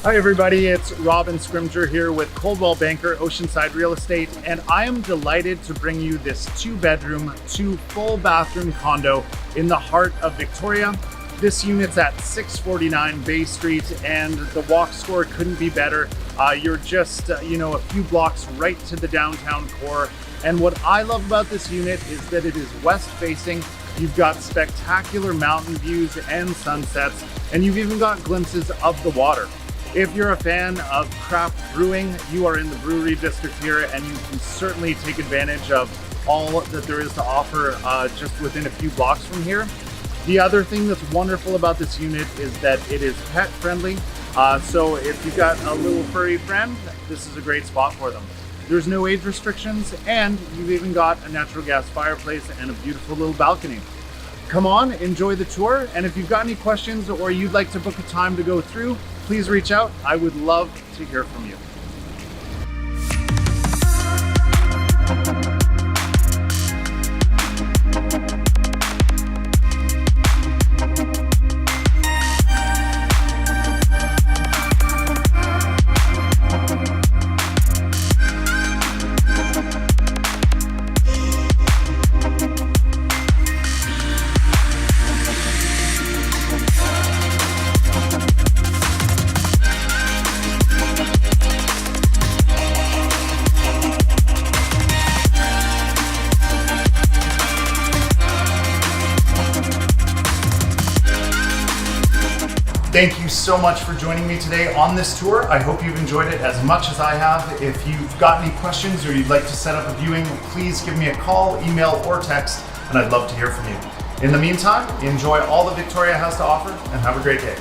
Hi everybody, it's Robin Scrimger here with Coldwell Banker Oceanside Real Estate, and I am delighted to bring you this 2-bedroom, 2-full-bathroom condo in the heart of Victoria. This unit's at 649 Bay Street, and the walk score couldn't be better. You're just, a few blocks right to the downtown core. And what I love about this unit is that it is west facing. You've got spectacular mountain views and sunsets, and you've even got glimpses of the water. If you're a fan of craft brewing, you are in the brewery district here, and you can certainly take advantage of all that there is to offer just within a few blocks from here. The other thing that's wonderful about this unit is that it is pet friendly. So if you've got a little furry friend, this is a great spot for them. There's no age restrictions, and you've even got a natural gas fireplace and a beautiful little balcony. Come on, enjoy the tour, and if you've got any questions or you'd like to book a time to go through, please reach out. I would love to hear from you. Thank you so much for joining me today on this tour. I hope you've enjoyed it as much as I have. If you've got any questions or you'd like to set up a viewing, please give me a call, email, or text, and I'd love to hear from you. In the meantime, enjoy all that Victoria has to offer and have a great day.